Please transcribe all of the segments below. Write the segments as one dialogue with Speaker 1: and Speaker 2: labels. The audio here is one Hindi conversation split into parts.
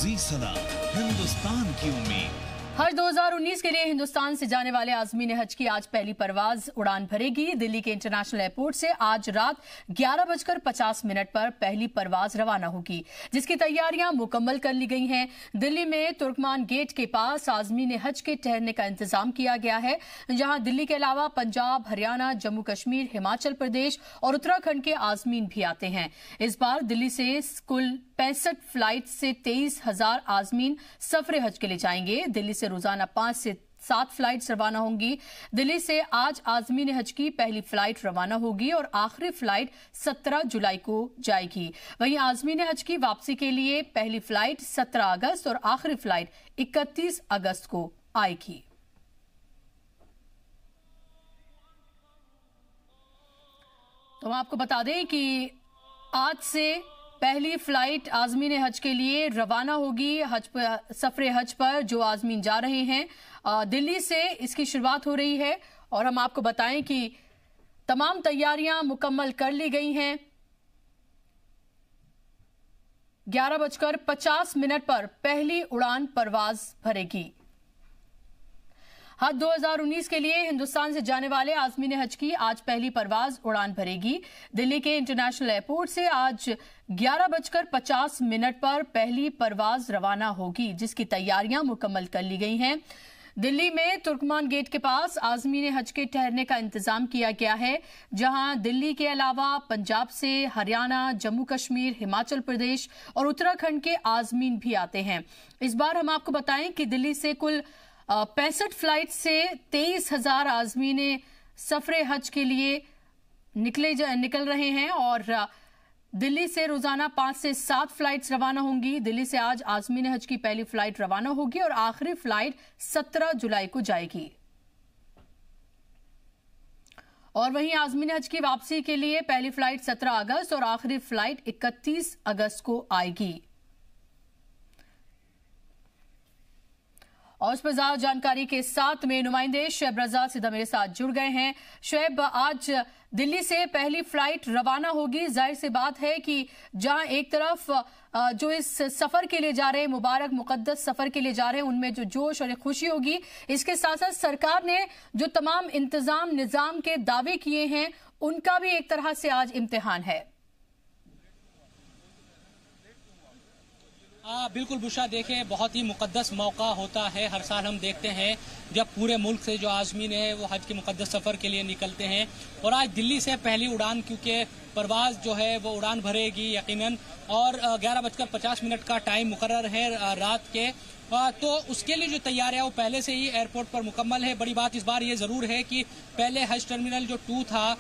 Speaker 1: जी सलाम, हिंदुस्तान की उम्मीद।
Speaker 2: हज 2019 के लिए हिंदुस्तान से जाने वाले आज़मीन हज की आज पहली परवाज उड़ान भरेगी। दिल्ली के इंटरनेशनल एयरपोर्ट से आज रात 11:50 पर पहली परवाज रवाना होगी, जिसकी तैयारियां मुकम्मल कर ली गई हैं। दिल्ली में तुर्कमान गेट के पास आज़मीन हज के ठहरने का इंतजाम किया गया है, जहां दिल्ली के अलावा पंजाब, हरियाणा, जम्मू कश्मीर, हिमाचल प्रदेश और उत्तराखंड के आज़मीन भी आते हैं। इस बार दिल्ली से कुल 65 फ्लाइट से 23,000 आज़मीन सफरे हज के लिए जाएंगे। दिल्ली से रोजाना 5 से 7 फ्लाइट रवाना होंगी। दिल्ली से आज आज़मीन हज की पहली फ्लाइट रवाना होगी और आखिरी फ्लाइट 17 जुलाई को जाएगी। वहीं आज़मीन हज की वापसी के लिए पहली फ्लाइट 17 अगस्त और आखिरी फ्लाइट 31 अगस्त को आएगी। तो हम आपको बता दें कि आज से पहली फ्लाइट आज़मीन हज के लिए रवाना होगी। सफरे हज पर जो आज़मीन जा रहे हैं दिल्ली से इसकी शुरुआत हो रही है और हम आपको बताएं कि तमाम तैयारियां मुकम्मल कर ली गई हैं। 11:50 पर पहली उड़ान परवाज भरेगी। हज 2019 के लिए हिंदुस्तान से जाने वाले आज़मीन हज की आज पहली परवाज उड़ान भरेगी। दिल्ली के इंटरनेशनल एयरपोर्ट से आज 11:50 पर पहली परवाज रवाना होगी, जिसकी तैयारियां मुकम्मल कर ली गई हैं। दिल्ली में तुर्कमान गेट के पास आज़मीन हज के ठहरने का इंतजाम किया गया है, जहां दिल्ली के अलावा पंजाब से हरियाणा, जम्मू कश्मीर, हिमाचल प्रदेश और उत्तराखंड के आज़मीन भी आते हैं। इस बार हम आपको बताएं कि दिल्ली से कुल 65 फ्लाइट से 23,000 आज़मीन सफरे हज के लिए निकल रहे हैं और दिल्ली से रोजाना 5 से 7 फ्लाइट्स रवाना होंगी। दिल्ली से आज आज़मीन हज की पहली फ्लाइट रवाना होगी और आखिरी फ्लाइट 17 जुलाई को जाएगी। और वहीं आज़मीन हज की वापसी के लिए पहली फ्लाइट 17 अगस्त और आखिरी फ्लाइट 31 अगस्त को आएगी। और इस पर ज्यादा जानकारी के साथ में नुमाइंदे शुएब रजा सीधा मेरे साथ जुड़ गए हैं। शुएब, आज दिल्ली से पहली फ्लाइट रवाना होगी। जाहिर सी बात है कि जहां एक तरफ जो इस सफर के लिए जा रहे हैं, मुबारक मुकद्दस सफर के लिए जा रहे हैं, उनमें जो जोश और खुशी होगी, इसके साथ साथ सरकार ने जो तमाम इंतजाम निजाम के दावे किए हैं, उनका भी एक तरह से आज इम्तिहान है।
Speaker 3: बिल्कुल बुशा, देखें बहुत ही मुकद्दस मौका होता है। हर साल हम देखते हैं जब पूरे मुल्क से जो आज़मीन है वो हज के मुकद्दस सफ़र के लिए निकलते हैं और आज दिल्ली से पहली उड़ान, क्योंकि परवाज़ जो है वो उड़ान भरेगी यकीनन और 11:50 का टाइम मुकर्रर है रात के, तो उसके लिए जो तैयारियां वो पहले से ही एयरपोर्ट पर मुकम्मल है। बड़ी बात इस बार ये ज़रूर है कि पहले हज टर्मिनल जो 2 था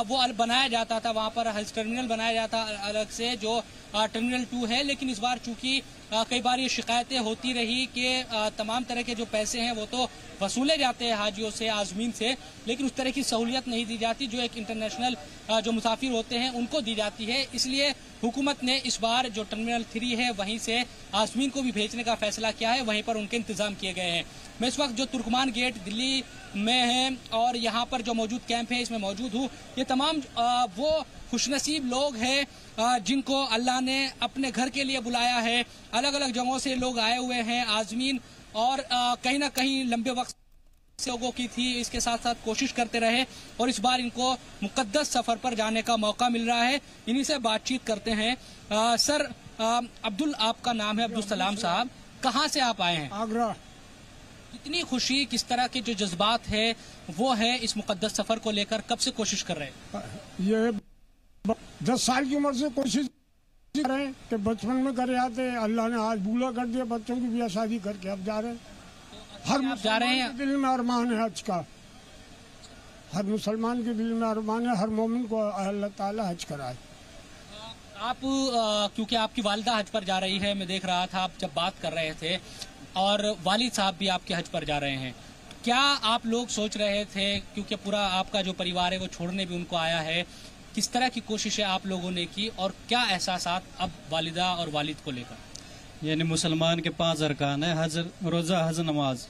Speaker 3: वो बनाया जाता था, वहाँ पर हज टर्मिनल बनाया जाता अलग से जो टर्मिनल 2 है, लेकिन इस बार चूंकि कई बार ये शिकायतें होती रही कि तमाम तरह के जो पैसे हैं वो तो वसूले जाते हैं हाजियों से, आज़मीन से, लेकिन उस तरह की सहूलियत नहीं दी जाती जो एक इंटरनेशनल जो मुसाफिर होते हैं उनको दी जाती है। इसलिए हुकूमत ने इस बार जो टर्मिनल 3 है वहीं से आज़मीन को भी भेजने का फैसला किया है, वहीं पर उनके इंतजाम किए गए हैं। मैं इस वक्त जो तुर्कमान गेट दिल्ली में है और यहाँ पर जो मौजूद कैंप है इसमें मौजूद हूँ। ये तमाम वो खुशनसीब लोग हैं जिनको अल्लाह ने अपने घर के लिए बुलाया है। अलग अलग जगहों से लोग आए हुए हैं आज़मीन और कहीं ना कहीं लंबे वक्त से लोगों की थी, इसके साथ साथ कोशिश करते रहे और इस बार इनको मुकद्दस सफर पर जाने का मौका मिल रहा है। इन्हीं से बातचीत करते हैं। सर, अब्दुल आपका नाम है, अब्दुल सलाम साहब, कहाँ से आप आए हैं?
Speaker 4: आगरा।
Speaker 3: कितनी खुशी, किस तरह के जो जज्बात है वो है इस मुकद्दस सफर को लेकर, कब से कोशिश कर रहे हैं?
Speaker 4: ये 10 साल की उम्र से कोशिश कर रहे हैं कि बचपन में करे आते, अल्लाह ने आज बूढ़ा कर दिया, बच्चों की भी शादी करके अब जा रहे हैं। हर मुसलमान के दिल में अरमान है हज का, हर मुसलमान के दिल में अरमान है, हर मोमिन को अल्लाह ताला हज कराए।
Speaker 3: आप क्योंकि आपकी वालिदा हज पर जा रही है, मैं देख रहा था आप जब बात कर रहे थे, और वालिद साहब भी आपके हज पर जा रहे हैं, क्या आप लोग सोच रहे थे, क्योंकि पूरा आपका जो परिवार है वो छोड़ने भी उनको आया है, किस तरह की कोशिशें आप लोगों ने की और क्या एहसासात अब वालिदा और वालिद को लेकर?
Speaker 5: यानी मुसलमान के 5 अरकान है, हज, रोज़ा, हज, नमाज,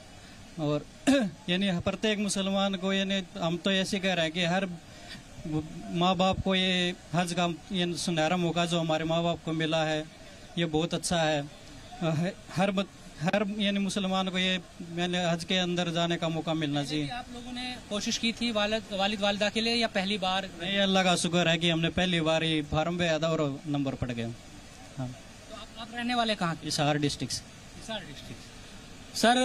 Speaker 5: और यानी प्रत्येक मुसलमान को, यानी हम तो ऐसे कह रहे हैं कि हर माँ बाप को ये हज का ये सुनहरा मौका जो हमारे माँ बाप को मिला है ये बहुत अच्छा है। हर यानी मुसलमान को ये मैंने हज के अंदर जाने का मौका मिलना चाहिए।
Speaker 3: आप लोगों ने कोशिश की थी वालिद वालिदा के लिए या पहली बार?
Speaker 5: नहीं, अल्लाह का शुक्र है कि हमने पहली बार ही फार्म पे आया था और नंबर पड़ गया। हाँ।
Speaker 3: तो आप रहने वाले कहाँ के?
Speaker 5: Hisar district.
Speaker 3: Hisar district. Sir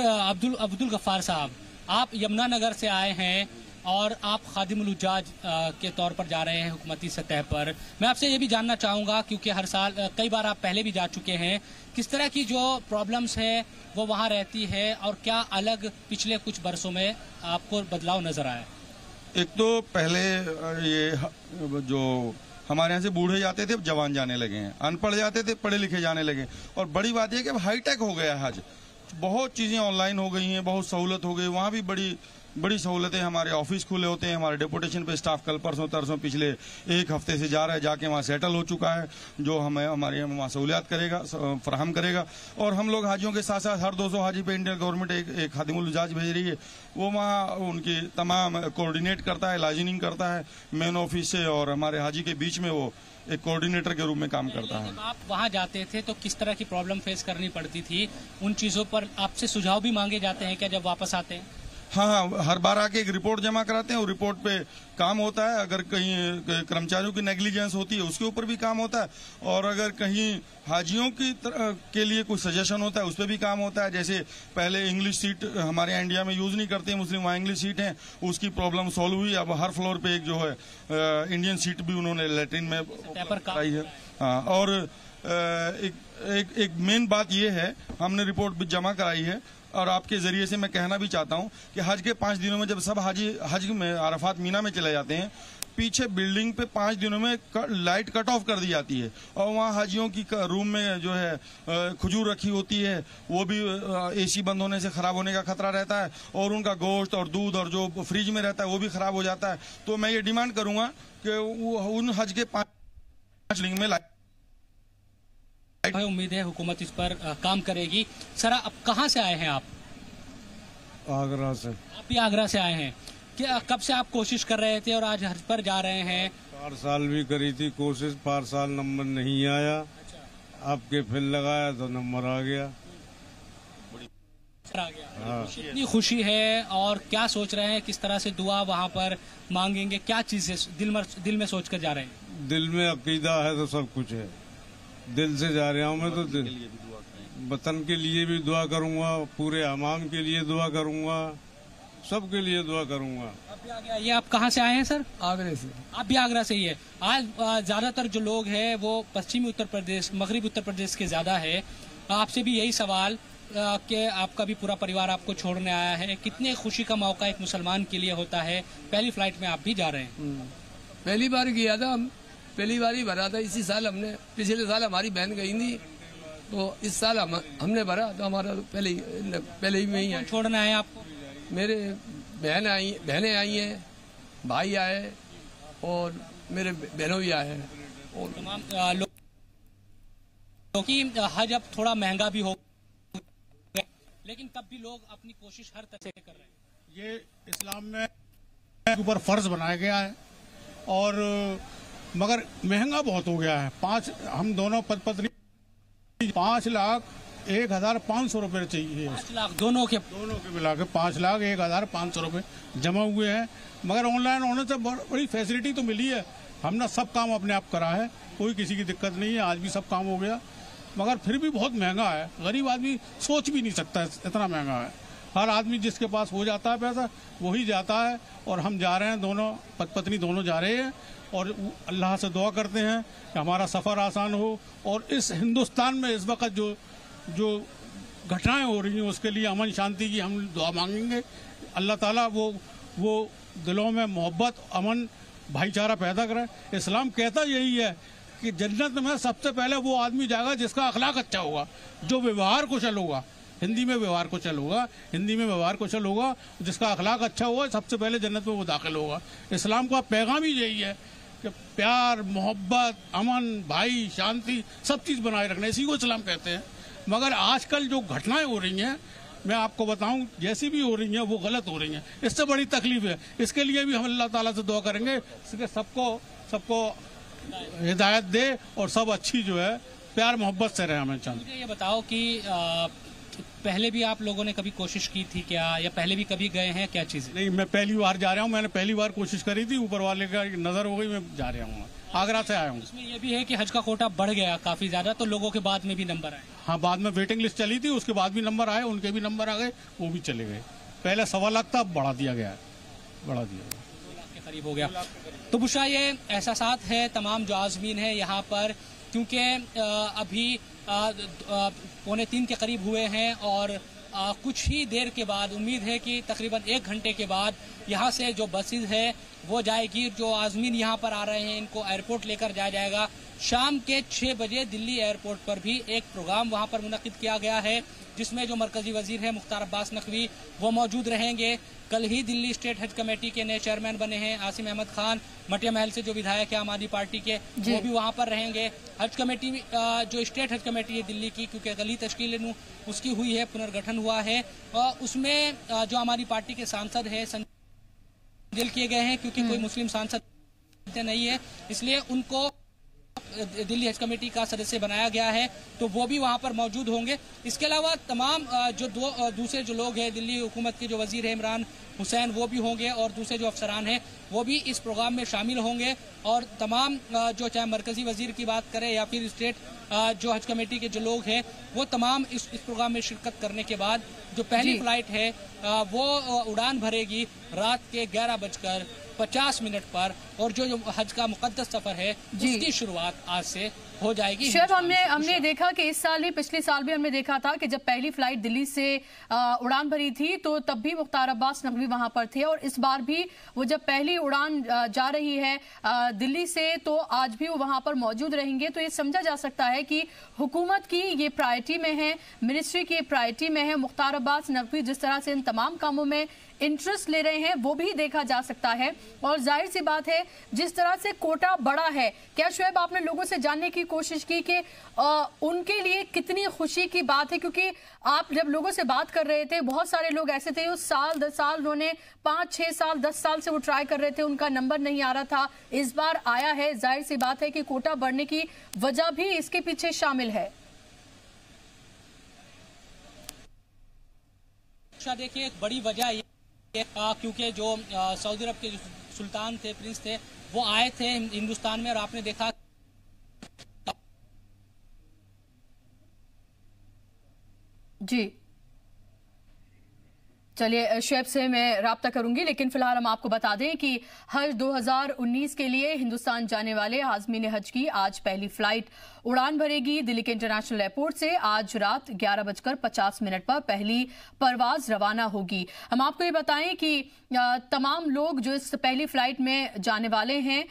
Speaker 3: Abdul Gaffar sahab, आप यमुनानगर से आए हैं और आप खादिमुल हुज्जाज के तौर पर जा रहे हैं हुकूमती सतह पर। मैं आपसे ये भी जानना चाहूँगा, क्योंकि हर साल कई बार आप पहले भी जा चुके हैं, किस तरह की जो प्रॉब्लम्स है वो वहाँ रहती है और क्या अलग पिछले कुछ बरसों में आपको बदलाव नजर आया?
Speaker 6: एक तो पहले ये जो हमारे यहाँ से बूढ़े जाते थे अब जवान जाने लगे हैं, अनपढ़ जाते थे पढ़े लिखे जाने लगे। और बड़ी बात यह कि अब हाईटेक हो गया है हज, बहुत चीजें ऑनलाइन हो गई हैं, बहुत सहूलत हो गई। वहाँ भी बड़ी सहूलतें, हमारे ऑफिस खुले होते हैं, हमारे डेपुटेशन पे स्टाफ कल परसों तरसों पिछले एक हफ्ते से जा रहा है, जाके वहाँ सेटल हो चुका है, जो हमें हमारे वहाँ सहूलियात करेगा, फराहम करेगा। और हम लोग हाजियों के साथ साथ हर 200 हाजी पे इंडियन गवर्नमेंट एक खादिमुल हुज्जाज भेज रही है, वो वहाँ उनकी तमाम कोऑर्डिनेट करता है, लाइजनिंग करता है मेन ऑफिस से, और हमारे हाजी के बीच में वो एक कोऑर्डिनेटर के रूप में काम करता है।
Speaker 3: जब आप वहाँ जाते थे तो किस तरह की प्रॉब्लम फेस करनी पड़ती थी? उन चीजों पर आपसे सुझाव भी मांगे जाते हैं क्या जब वापस आते हैं?
Speaker 6: हाँ, हर बार आके एक रिपोर्ट जमा कराते हैं, वो रिपोर्ट पे काम होता है। अगर कहीं कर्मचारियों की नेग्लिजेंस होती है उसके ऊपर भी काम होता है, और अगर कहीं हाजियों के लिए कोई सजेशन होता है उस पर भी काम होता है। जैसे पहले इंग्लिश सीट हमारे यहाँ इंडिया में यूज नहीं करते मुस्लिम, वहाँ इंग्लिश सीट है, उसकी प्रॉब्लम सॉल्व हुई। अब हर फ्लोर पे एक जो है इंडियन सीट भी उन्होंने लैट्रिन में कराई है। हाँ, और एक मेन बात ये है, हमने रिपोर्ट भी जमा कराई है, और आपके जरिए से मैं कहना भी चाहता हूं कि हज के 5 दिनों में जब सब हाजी हज में अरफात मीना में चले जाते हैं, पीछे बिल्डिंग पे 5 दिनों में लाइट कट ऑफ कर दी जाती है, और वहाँ हाजियों की रूम में जो है खजूर रखी होती है, वो भी एसी बंद होने से खराब होने का खतरा रहता है, और उनका गोश्त और दूध और जो फ्रिज में रहता है वो भी खराब हो जाता है। तो मैं ये डिमांड करूंगा कि उन हज के 5 लिंग में
Speaker 3: उम्मीद है हुकूमत इस पर काम करेगी। सर, अब कहाँ से आए हैं आप?
Speaker 4: आगरा से।
Speaker 3: आप भी आगरा से आए हैं? क्या कब से आप कोशिश कर रहे थे और आज हज पर जा रहे हैं?
Speaker 7: 4 साल भी करी थी कोशिश, 4 साल नंबर नहीं आया। आपके फिर लगाया तो नंबर आ गया।
Speaker 3: हाँ। कितनी खुशी है और क्या सोच रहे हैं, किस तरह से दुआ वहाँ पर मांगेंगे, क्या चीज दिल में सोच कर जा रहे हैं?
Speaker 7: दिल में अकीदा है तो सब कुछ है, दिल से जा रहा हूँ मैं। तो वतन के लिए भी दुआ करूंगा, पूरे हमाम के लिए दुआ करूंगा, सबके लिए दुआ करूंगा।
Speaker 3: ये आप कहाँ से आए हैं सर?
Speaker 8: आगरे से।
Speaker 3: आप भी आगरा से ही है। आज ज्यादातर जो लोग हैं वो पश्चिमी उत्तर प्रदेश, मगरबी उत्तर प्रदेश के ज्यादा है। आपसे भी यही सवाल कि आपका भी पूरा परिवार आपको छोड़ने आया है, कितने खुशी का मौका एक मुसलमान के लिए होता है। पहली फ्लाइट में आप भी जा रहे हैं?
Speaker 8: पहली बार किया था, पहली बार ही भरा था। इसी साल हमने, पिछले साल हमारी बहन गई थी, तो इस साल हमने भरा, तो हमारा पहले ही में ही है।
Speaker 3: छोड़ने आए आपको?
Speaker 8: मेरे बहनें आई हैं, भाई आए और मेरे बहनों भी आए हैं, और
Speaker 3: तमाम लोग। क्योंकि हज अब थोड़ा महंगा भी हो, लेकिन तब भी लोग अपनी कोशिश हर तरह से कर रहे हैं।
Speaker 9: ये इस्लाम में ऊपर फर्ज बनाया गया है, और मगर महंगा बहुत हो गया है। हम दोनों पत्नी 5,01,500 रुपए चाहिए।
Speaker 3: 5 लाख दोनों के
Speaker 9: मिला के 5,01,500 रुपए जमा हुए हैं। मगर ऑनलाइन होने से बड़ी फैसिलिटी तो मिली है। हमने सब काम अपने आप करा है, कोई किसी की दिक्कत नहीं है, आज भी सब काम हो गया। मगर फिर भी बहुत महंगा है, गरीब आदमी सोच भी नहीं सकता इतना महंगा है। हर आदमी जिसके पास हो जाता है पैसा वही जाता है, और हम जा रहे हैं, दोनों पत्नी दोनों जा रहे हैं, और अल्लाह से दुआ करते हैं कि हमारा सफ़र आसान हो। और इस हिंदुस्तान में इस वक्त जो घटनाएं हो रही हैं उसके लिए अमन शांति की हम दुआ मांगेंगे। अल्लाह ताला वो दिलों में मोहब्बत, अमन, भाईचारा पैदा करे। इस्लाम कहता यही है कि जन्नत में सबसे पहले वो आदमी जाएगा जिसका अखलाक अच्छा होगा, जो व्यवहार कुशल होगा। हिंदी में व्यवहार कुशल होगा, जिसका अखलाक अच्छा होगा, सबसे पहले जन्नत में वो दाखिल होगा। इस्लाम का पैगाम ही यही है कि प्यार, मोहब्बत, अमन, भाई, शांति सब चीज़ बनाए रखना, इसी को इस्लाम कहते हैं। मगर आजकल जो घटनाएं हो रही हैं, मैं आपको बताऊं, जैसी भी हो रही हैं वो गलत हो रही हैं। इससे बड़ी तकलीफ है। इसके लिए भी हम अल्लाह ताला से दुआ करेंगे कि सबको हिदायत दे और सब अच्छी जो है प्यार मोहब्बत से रहे हमें चंद।
Speaker 3: मुझे ये बताओ कि पहले भी आप लोगों ने कभी कोशिश की थी क्या, या पहले भी कभी गए हैं, क्या चीज़?
Speaker 9: नहीं, मैं पहली बार जा रहा हूँ। मैंने पहली बार कोशिश करी थी, ऊपर वाले का नजर हो गई, मैं जा रहा हूँ। आगरा से आया हूँ।
Speaker 3: इसमें ये भी है कि हज का कोटा बढ़ गया काफी ज्यादा, तो लोगों के बाद में भी नंबर आए।
Speaker 9: हाँ, बाद में वेटिंग लिस्ट चली थी, उसके बाद भी नंबर आए, उनके भी नंबर आ गए, वो भी चले गए। पहले 1.25 लाख था, अब बढ़ा दिया गया है, बढ़ा दिया गया,
Speaker 3: 2 लाख के करीब हो गया। तो बुशरा, ये एहसासात है तमाम जो आज़मीन है यहाँ पर, क्योंकि अभी 2:45 के करीब हुए हैं और कुछ ही देर के बाद उम्मीद है कि तकरीबन 1 घंटे के बाद यहाँ से जो बसेज है वो जाएगी। जो आज़मीन यहाँ पर आ रहे हैं इनको एयरपोर्ट लेकर जाया जाएगा। शाम के 6 बजे दिल्ली एयरपोर्ट पर भी एक प्रोग्राम वहाँ पर मुनक्किद किया गया है, जिसमें जो मरकजी वजीर है मुख्तार अब्बास नकवी वो मौजूद रहेंगे। कल ही दिल्ली स्टेट हज कमेटी के नए चेयरमैन बने हैं आसिम अहमद खान, मटिया महल से जो विधायक है आम आदमी पार्टी के, वो भी वहाँ पर रहेंगे। हज कमेटी जो स्टेट हज कमेटी है दिल्ली की, क्योंकि गली तश्कील उसकी हुई है, पुनर्गठन हुआ है, और उसमें जो हमारी पार्टी के सांसद है संजिल किए गए हैं, क्योंकि कोई मुस्लिम सांसद नहीं है, इसलिए उनको दिल्ली हज कमेटी का सदस्य बनाया गया है, तो वो भी वहाँ पर मौजूद होंगे। इसके अलावा तमाम जो दूसरे जो लोग हैं, दिल्ली हुकूमत के जो वजीर है इमरान हुसैन, वो भी होंगे, और दूसरे जो अफसरान हैं वो भी इस प्रोग्राम में शामिल होंगे। और तमाम जो चाहे मरकजी वजीर की बात करें या फिर स्टेट जो हज कमेटी के जो लोग हैं, वो तमाम इस प्रोग्राम में शिरकत करने के बाद जो पहली फ्लाइट है वो उड़ान भरेगी रात के 11:50 पर, और जो हज का मुकद्दस सफर है उसकी शुरुआत आज से हो जाएगी।
Speaker 2: शोएब, हमने देखा कि इस साल ही, पिछले साल भी हमने देखा था कि जब पहली फ्लाइट दिल्ली से उड़ान भरी थी तो तब भी मुख्तार अब्बास नकवी वहां पर थे, और इस बार भी वो जब पहली उड़ान जा रही है दिल्ली से तो आज भी वो वहां पर मौजूद रहेंगे। तो ये समझा जा सकता है कि हुकूमत की ये प्रायोरिटी में है, मिनिस्ट्री की प्रायोरिटी में है। मुख्तार अब्बास नकवी जिस तरह से इन तमाम कामों में इंटरेस्ट ले रहे हैं वो भी देखा जा सकता है, और जाहिर सी बात है जिस तरह से कोटा बड़ा है, क्या शोएब आपने लोगों से जानने की कोशिश की कि उनके लिए कितनी खुशी की बात है? क्योंकि आप जब लोगों से बात कर रहे थे, बहुत सारे लोग ऐसे थे जो साल 10 साल, उन्होंने 5-6 साल 10 साल से वो ट्राई कर रहे थे, उनका नंबर नहीं आ रहा था, इस बार आया है। जाहिर सी बात है कि कोटा बढ़ने की वजह भी इसके पीछे शामिल है।
Speaker 3: देखिए, एक बड़ी वजह क्योंकि जो सऊदी अरब के जो सुल्तान थे, प्रिंस थे, वो आए थे हिंदुस्तान में, और आपने देखा
Speaker 2: जी। चलिए, शोएब से मैं राब्ता करूंगी, लेकिन फिलहाल हम आपको बता दें कि हज 2019 के लिए हिंदुस्तान जाने वाले आज़मीन हज की आज पहली फ्लाइट उड़ान भरेगी। दिल्ली के इंटरनेशनल एयरपोर्ट से आज रात 11:50 पर पहली परवाज रवाना होगी। हम आपको ये बताएं कि तमाम लोग जो इस पहली फ्लाइट में जाने वाले हैं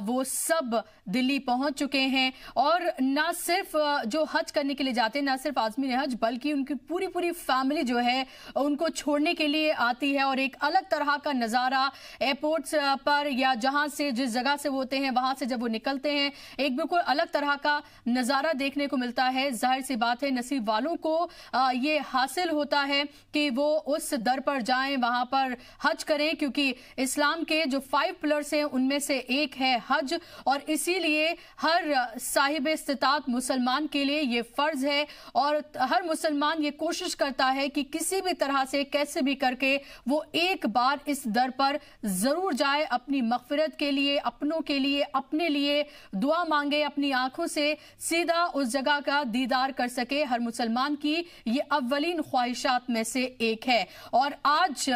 Speaker 2: वो सब दिल्ली पहुंच चुके हैं, और न सिर्फ जो हज करने के लिए जाते हैं, न सिर्फ आज़मीन हज, बल्कि उनकी पूरी फैमिली जो है उनको छोड़ने के लिए आती है, और एक अलग तरह का नज़ारा एयरपोर्ट्स पर या जहां से जिस जगह से वो होते हैं वहां से जब वो निकलते हैं, एक बिल्कुल अलग तरह का नज़ारा देखने को मिलता है। जाहिर सी बात है नसीब वालों को ये हासिल होता है कि वो उस दर पर जाएं, वहां पर हज करें, क्योंकि इस्लाम के जो 5 पिलर्स हैं उनमें से एक है हज, और इसीलिए हर साहिब इस्तिताअत मुसलमान के लिए ये फर्ज है, और हर मुसलमान ये कोशिश करता है कि किसी भी तरह से, कैसे भी करके वो एक बार इस दर पर जरूर जाए, अपनी मगफिरत के लिए, अपनों के लिए, अपने लिए दुआ मांगे, अपनी आंखों से सीधा उस जगह का दीदार कर सके। हर मुसलमान की ये अव्वलीन ख्वाहिशात में से एक है। और आज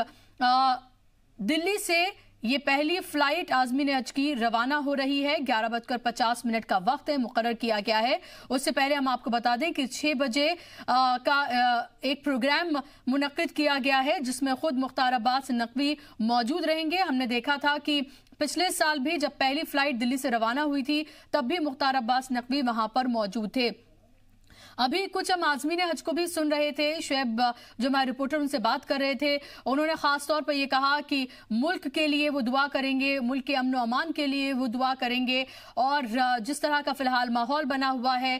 Speaker 2: दिल्ली से ये पहली फ्लाइट आज़मीन हज की रवाना हो रही है। 11:50 का वक्त है, मुकर्रर किया गया है। उससे पहले हम आपको बता दें कि 6 बजे का एक प्रोग्राम मुनक्किद किया गया है, जिसमें खुद मुख्तार अब्बास नकवी मौजूद रहेंगे। हमने देखा था कि पिछले साल भी जब पहली फ्लाइट दिल्ली से रवाना हुई थी तब भी मुख्तार अब्बास नकवी वहां पर मौजूद थे। अभी कुछ हम आज़मीन हज को भी सुन रहे थे। शुएब जो हमारे रिपोर्टर उनसे बात कर रहे थे, उन्होंने खास तौर पर यह कहा कि मुल्क के लिए वो दुआ करेंगे, मुल्क के अमन अमान के लिए वो दुआ करेंगे। और जिस तरह का फिलहाल माहौल बना हुआ है,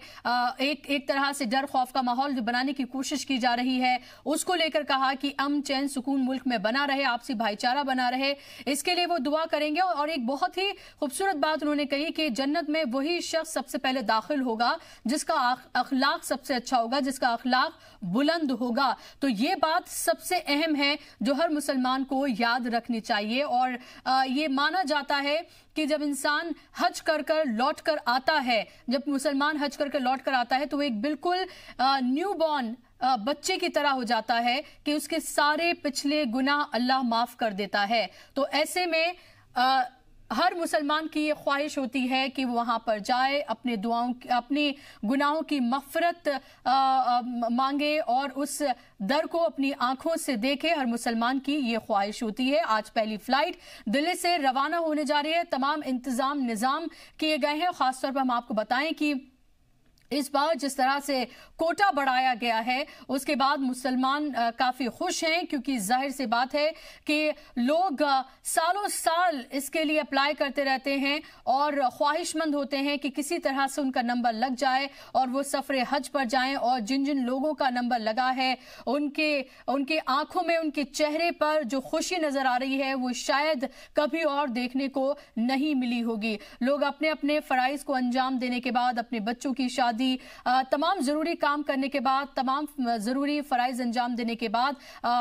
Speaker 2: एक तरह से डर खौफ का माहौल जो बनाने की कोशिश की जा रही है, उसको लेकर कहा कि अमन चैन सुकून मुल्क में बना रहे, आपसी भाईचारा बना रहे, इसके लिए वो दुआ करेंगे। और एक बहुत ही खूबसूरत बात उन्होंने कही कि जन्नत में वही शख्स सबसे पहले दाखिल होगा जिसका अखलाक सबसे अच्छा होगा, जिसका अखलाक बुलंद होगा। तो ये बात सबसे अहम है जो हर मुसलमान को याद रखनी चाहिए। और ये माना जाता है कि जब इंसान हज कर कर लौट कर आता है, जब मुसलमान हज कर कर लौट कर आता है, तो एक बिल्कुल न्यू बॉर्न बच्चे की तरह हो जाता है कि उसके सारे पिछले गुनाह अल्लाह माफ कर देता है। तो ऐसे में हर मुसलमान की ये ख्वाहिश होती है कि वो वहां पर जाए, अपने गुनाहों की मग़फ़िरत मांगे और उस दर को अपनी आंखों से देखे। हर मुसलमान की ये ख्वाहिश होती है। आज पहली फ्लाइट दिल्ली से रवाना होने जा रही है। तमाम इंतजाम निज़ाम किए गए हैं। खासतौर पर हम आपको बताएं कि इस बार जिस तरह से कोटा बढ़ाया गया है, उसके बाद मुसलमान काफी खुश हैं, क्योंकि जाहिर सी बात है कि लोग सालों साल इसके लिए अप्लाई करते रहते हैं और ख्वाहिशमंद होते हैं कि किसी तरह से उनका नंबर लग जाए और वो सफरे हज पर जाएं। और जिन जिन लोगों का नंबर लगा है, उनके आंखों में, उनके चेहरे पर जो खुशी नजर आ रही है, वो शायद कभी और देखने को नहीं मिली होगी। लोग अपने अपने फराइज को अंजाम देने के बाद, अपने बच्चों की शादी, तमाम जरूरी काम करने के बाद, तमाम जरूरी फराइज अंजाम देने के बाद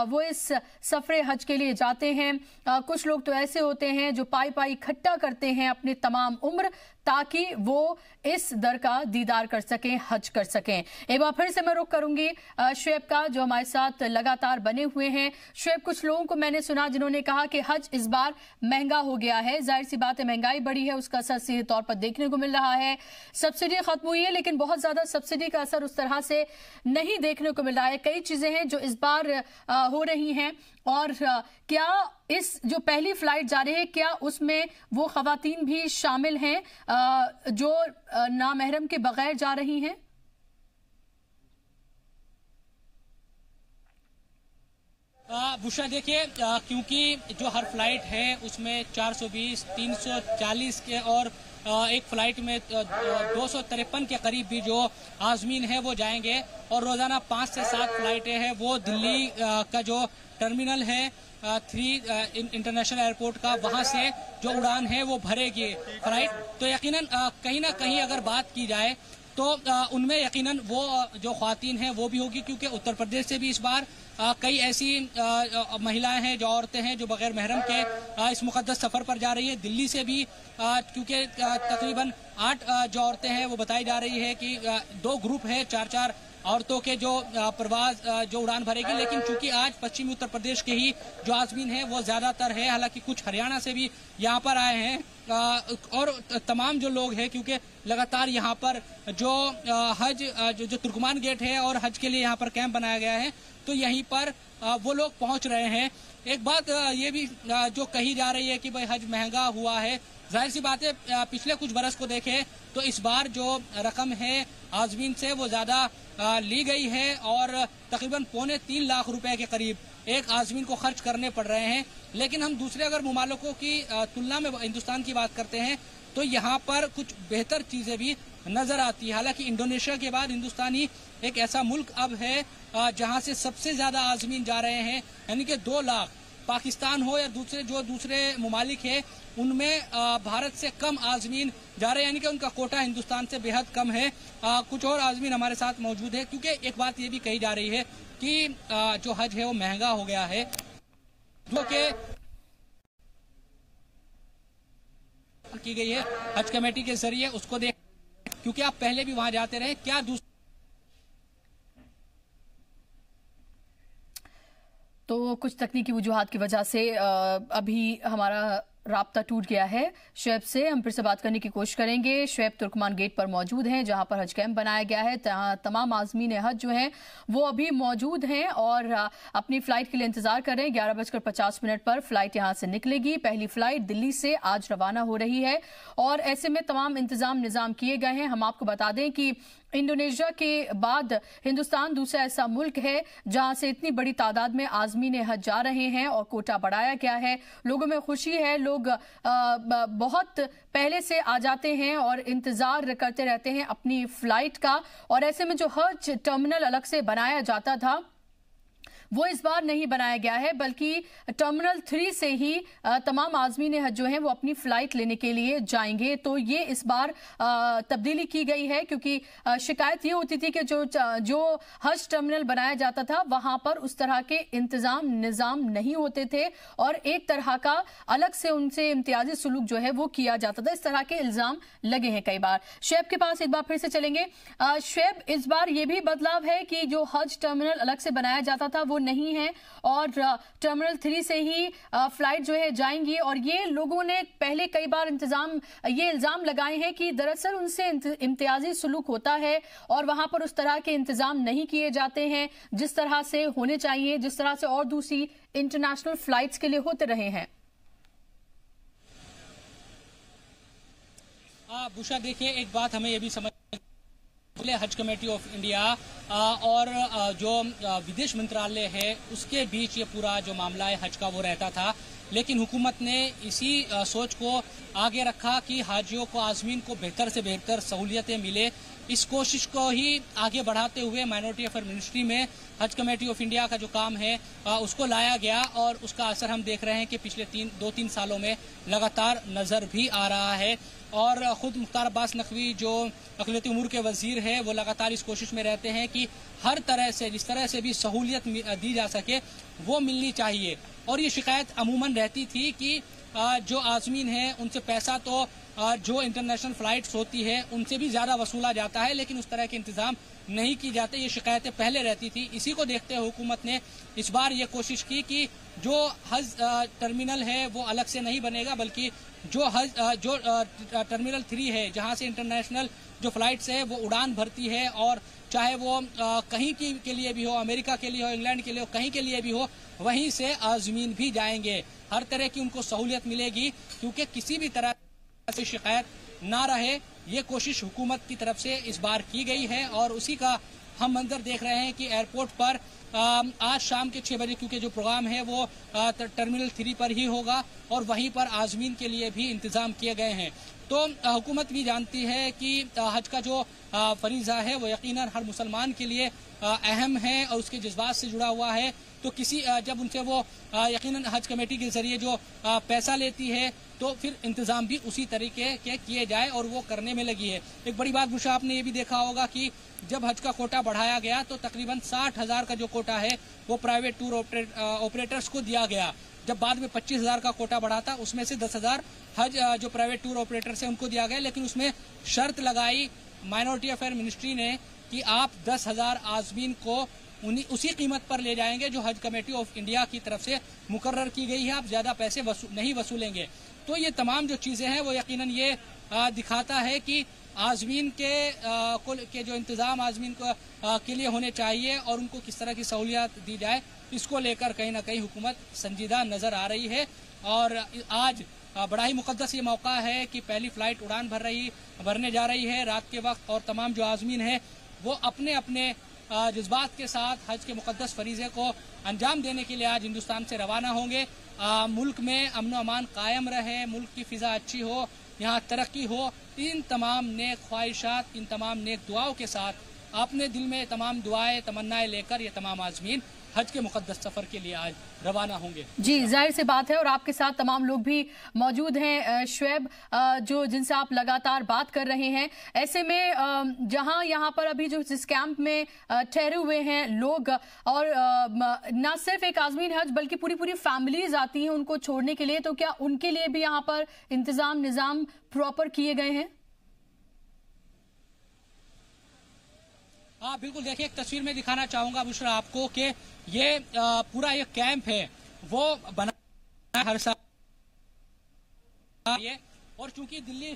Speaker 2: वो इस सफरे हज के लिए जाते हैं। कुछ लोग तो ऐसे होते हैं जो पाई पाई इकट्ठा करते हैं अपने तमाम उम्र, ताकि वो इस दर का दीदार कर सकें, हज कर सकें। एक बार फिर से मैं रुख करूंगी शुएब का, जो हमारे साथ लगातार बने हुए हैं। शुएब, कुछ लोगों को मैंने सुना जिन्होंने कहा कि हज इस बार महंगा हो गया है। जाहिर सी बात है, महंगाई बढ़ी है, उसका असर सीधे तौर पर देखने को मिल रहा है। सब्सिडी खत्म हुई है, लेकिन बहुत ज्यादा सब्सिडी का असर उस तरह से नहीं देखने को मिल रहा है। कई चीजें हैं जो इस बार हो रही हैं। और क्या इस जो पहली फ्लाइट जा रही है, क्या उसमें वो खवातीन भी शामिल हैं जो नामहरम के बगैर जा रही हैं?
Speaker 3: बुशरा, देखिए, क्योंकि जो हर फ्लाइट है उसमें 420, 340 के और एक फ्लाइट में 253 के करीब भी जो आज़मीन है वो जाएंगे। और रोजाना 5 से 7 फ्लाइटें हैं वो दिल्ली का जो टर्मिनल है 3 इंटरनेशनल एयरपोर्ट का, वहां से जो उड़ान है वो भरेगी फ्लाइट। तो यकीनन कहीं ना कहीं अगर बात की जाए तो उनमें यकीनन वो जो ख्वातीन हैं वो भी होगी, क्योंकि उत्तर प्रदेश से भी इस बार कई ऐसी महिलाएं हैं, जो औरतें हैं, जो बगैर महरम के इस मुकद्दस सफर पर जा रही है। दिल्ली से भी क्योंकि तकरीबन 8 जो औरतें हैं वो बताई जा रही है कि 2 ग्रुप है, 4-4 औरतों के जो प्रवास जो उड़ान भरेगी। लेकिन चूंकि आज पश्चिमी उत्तर प्रदेश के ही जो आज़मीन है वो ज्यादातर है, हालांकि कुछ हरियाणा से भी यहाँ पर आए हैं। और तमाम जो लोग हैं, क्योंकि लगातार यहाँ पर जो हज जो तुर्कमान गेट है और हज के लिए यहाँ पर कैंप बनाया गया है, तो यहीं पर वो लोग पहुंच रहे हैं। एक बात ये भी जो कही जा रही है कि भाई हज महंगा हुआ है, जाहिर सी बात है, पिछले कुछ बरस को देखें तो इस बार जो रकम है आज़मीन से वो ज्यादा ली गई है और तकरीबन 2.25 लाख रुपए के करीब एक आज़मीन को खर्च करने पड़ रहे हैं। लेकिन हम दूसरे अगर मुमालिकों की तुलना में हिंदुस्तान की बात करते हैं तो यहाँ पर कुछ बेहतर चीजें भी नजर आती है। हालांकि इंडोनेशिया के बाद हिंदुस्तान ही एक ऐसा मुल्क अब है जहाँ से सबसे ज्यादा आज़मीन जा रहे हैं, यानी कि 2 लाख। पाकिस्तान हो या दूसरे मुमालिक है, उनमें भारत से कम आज़मीन जा रहे हैं, यानी कि उनका कोटा हिंदुस्तान से बेहद कम है। कुछ और आज़मीन हमारे साथ मौजूद है, क्योंकि एक बात ये भी कही जा रही है कि जो हज है वो महंगा हो गया है, जो कि की गई है हज कमेटी के जरिए। उसको देख, क्योंकि आप पहले भी वहां जाते रहे, क्या
Speaker 2: तो कुछ तकनीकी वजूहात की वजह से अभी हमारा राब्ता टूट गया है शुएब से। हम फिर से बात करने की कोशिश करेंगे। शुएब तुर्कमान गेट पर मौजूद हैं, जहां पर हज कैंप बनाया गया है। तमाम आज़मीन हज जो हैं वो अभी मौजूद हैं और अपनी फ्लाइट के लिए इंतजार कर रहे हैं। 11:50 पर फ्लाइट यहां से निकलेगी। पहली फ्लाइट दिल्ली से आज रवाना हो रही है और ऐसे में तमाम इंतजाम निजाम किए गए हैं। हम आपको बता दें कि इंडोनेशिया के बाद हिंदुस्तान दूसरा ऐसा मुल्क है जहां से इतनी बड़ी तादाद में आज़मीन हज जा रहे हैं और कोटा बढ़ाया गया है। लोगों में खुशी है, लोग बहुत पहले से आ जाते हैं और इंतजार करते रहते हैं अपनी फ्लाइट का। और ऐसे में जो हज टर्मिनल अलग से बनाया जाता था वो इस बार नहीं बनाया गया है, बल्कि टर्मिनल 3 से ही तमाम आज़मीन हज जो हैं वो अपनी फ्लाइट लेने के लिए जाएंगे। तो ये इस बार तब्दीली की गई है, क्योंकि शिकायत ये होती थी कि जो हज टर्मिनल बनाया जाता था वहां पर उस तरह के इंतजाम निज़ाम नहीं होते थे और एक तरह का अलग से उनसे इम्तियाजी सुलूक जो है वो किया जाता था। इस तरह के इल्जाम लगे हैं कई बार। शुएब के पास एक बार फिर से चलेंगे। शुएब, इस बार ये भी बदलाव है कि जो हज टर्मिनल अलग से बनाया जाता था वो नहीं है और टर्मिनल 3 से ही फ्लाइट जो है जाएंगी। और ये लोगों ने पहले कई बार ये इल्जाम लगाए हैं कि दरअसल उनसे इम्तियाजी सुलूक होता है और वहां पर उस तरह के इंतजाम नहीं किए जाते हैं जिस तरह से होने चाहिए, जिस तरह से और दूसरी इंटरनेशनल फ्लाइट्स के लिए होते रहे हैं।
Speaker 3: बुशा, देखिए, एक बात हमें यह भी समझ हज कमेटी ऑफ इंडिया और जो विदेश मंत्रालय है उसके बीच ये पूरा जो मामला है हज का वो रहता था, लेकिन हुकूमत ने इसी सोच को आगे रखा कि हाजियों को, आज़मीन को बेहतर से बेहतर सहूलियतें मिले। इस कोशिश को ही आगे बढ़ाते हुए माइनॉरिटी अफेयर मिनिस्ट्री में हज कमेटी ऑफ इंडिया का जो काम है उसको लाया गया और उसका असर हम देख रहे हैं कि पिछले 2-3 सालों में लगातार नजर भी आ रहा है। और खुद मुख्तार अब्बास नकवी जो अक़लियती उमूर के वजीर है वो लगातार इस कोशिश में रहते हैं कि हर तरह से, जिस तरह से भी सहूलियत दी जा सके वो मिलनी चाहिए। और ये शिकायत अमूमन रहती थी कि जो आज़मीन है उनसे पैसा तो जो इंटरनेशनल फ्लाइट्स होती है उनसे भी ज़्यादा वसूला जाता है, लेकिन उस तरह के इंतजाम नहीं की जाते। ये शिकायतें पहले रहती थी। इसी को देखते हुए हुकूमत ने इस बार ये कोशिश की कि जो हज टर्मिनल है वो अलग से नहीं बनेगा, बल्कि जो टर्मिनल 3 है जहां से इंटरनेशनल जो फ्लाइट्स है वो उड़ान भरती है, और चाहे वो कहीं के लिए भी हो, अमेरिका के लिए हो, इंग्लैंड के लिए हो, कहीं के लिए भी हो, वहीं से आज़मीन भी जाएंगे। हर तरह की उनको सहूलियत मिलेगी, क्योंकि किसी भी तरह से शिकायत ना रहे, ये कोशिश हुकूमत की तरफ से इस बार की गई है। और उसी का हम मंजर देख रहे हैं कि एयरपोर्ट पर आज शाम के 6 बजे, क्योंकि जो प्रोग्राम है वो टर्मिनल 3 पर ही होगा और वहीं पर आज़मीन के लिए भी इंतजाम किए गए हैं। तो हुकूमत भी जानती है कि हज का जो फरीज़ा है वो यकीनन हर मुसलमान के लिए अहम है और उसके जज्बात से जुड़ा हुआ है। तो जब उनसे वो यकीनन हज कमेटी के जरिए जो पैसा लेती है तो फिर इंतजाम भी उसी तरीके के किए जाए और वो करने में लगी है। एक बड़ी बात बुशा, आपने ये भी देखा होगा कि जब हज का कोटा बढ़ाया गया तो तकरीबन 60,000 का जो कोटा है वो प्राइवेट टूर ऑपरेटर्स को दिया गया। जब बाद में 25,000 का कोटा बढ़ा था उसमें से 10,000 हज जो प्राइवेट टूर ऑपरेटर्स है उनको दिया गया, लेकिन उसमें शर्त लगाई माइनॉरिटी अफेयर मिनिस्ट्री ने कि आप 10,000 आज़मीन को उसी कीमत पर ले जाएंगे जो हज कमेटी ऑफ इंडिया की तरफ से मुकर्रर की गई है, आप ज्यादा पैसे नहीं वसूलेंगे। तो ये तमाम जो चीजें हैं वो यकीनन ये दिखाता है कि आज़मीन के जो इंतजाम आज़मीन के लिए होने चाहिए और उनको किस तरह की सहूलियत दी जाए, इसको लेकर कहीं ना कहीं हुकूमत संजीदा नजर आ रही है। और आज बड़ा ही मुकद्दस ये मौका है कि पहली फ्लाइट उड़ान भरने जा रही है रात के वक्त, और तमाम जो आज़मीन है वो अपने अपने जज्बात के साथ हज के मुकद्दस फरीज़े को अंजाम देने के लिए आज हिंदुस्तान से रवाना होंगे। मुल्क में अमन व अमान कायम रहे, मुल्क की फ़िज़ा अच्छी हो, यहाँ तरक्की हो, इन तमाम नेक ख्वाहिशात, इन तमाम नेक दुआओं के साथ अपने दिल में तमाम दुआएं तमन्नाएं लेकर ये तमाम आज़मीन हज के मुकद्दस सफर के लिए आज रवाना होंगे।
Speaker 2: जी, जाहिर सी बात है। और आपके साथ तमाम लोग भी मौजूद हैं शुएब, जिनसे आप लगातार बात कर रहे हैं। ऐसे में जहां यहाँ पर अभी जो जिस कैंप में ठहरे हुए हैं लोग, और न सिर्फ एक आज़मीन हज बल्कि पूरी फैमिलीज आती हैं उनको छोड़ने के लिए, तो क्या उनके लिए भी यहाँ पर इंतजाम निज़ाम प्रॉपर किए गए हैं?
Speaker 3: हाँ बिल्कुल, देखिए, एक तस्वीर में दिखाना चाहूंगा बुशरा आपको कि ये पूरा ये कैंप है वो बना हर साल, और चूंकि दिल्ली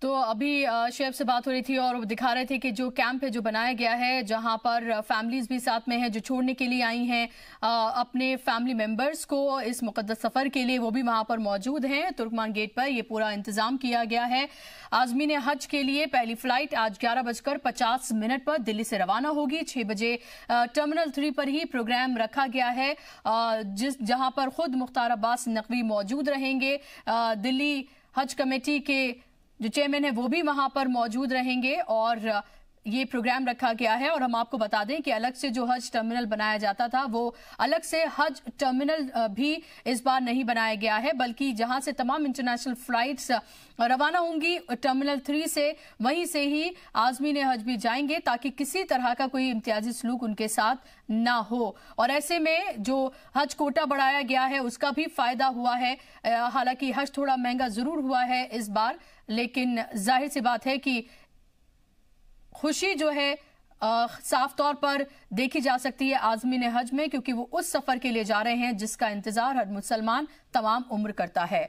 Speaker 2: तो अभी शेफ से बात हो रही थी और वो दिखा रहे थे कि जो कैंप है जो बनाया गया है, जहां पर फैमिलीज भी साथ में हैं जो छोड़ने के लिए आई हैं अपने फैमिली मेंबर्स को इस मुकद्दस सफर के लिए, वो भी वहां पर मौजूद हैं। तुर्कमान गेट पर ये पूरा इंतजाम किया गया है। आज़मीन हज के लिए पहली फ्लाइट आज 11:50 पर दिल्ली से रवाना होगी। 6 बजे टर्मिनल 3 पर ही प्रोग्राम रखा गया है, जहां पर खुद मुख्तार अब्बास नकवी मौजूद रहेंगे। दिल्ली हज कमेटी के जो चेयरमैन है वो भी वहां पर मौजूद रहेंगे और ये प्रोग्राम रखा गया है। और हम आपको बता दें कि अलग से जो हज टर्मिनल बनाया जाता था वो अलग से हज टर्मिनल भी इस बार नहीं बनाया गया है, बल्कि जहां से तमाम इंटरनेशनल फ्लाइट्स रवाना होंगी टर्मिनल 3 से, वहीं से ही आज़मीन हज भी जाएंगे ताकि किसी तरह का कोई इम्तियाजी सलूक उनके साथ ना हो। और ऐसे में जो हज कोटा बढ़ाया गया है उसका भी फायदा हुआ है। हालांकि हज थोड़ा महंगा जरूर हुआ है इस बार, लेकिन जाहिर सी बात है कि खुशी जो है साफ तौर पर देखी जा सकती है आज़मीन हज में, क्योंकि वो उस सफर के लिए जा रहे हैं जिसका इंतजार हर मुसलमान तमाम उम्र करता है।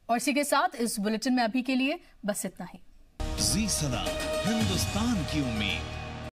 Speaker 2: और इसी के साथ इस बुलेटिन में अभी के लिए बस इतना ही।
Speaker 1: जी सलाम, हिंदुस्तान की उम्मीद।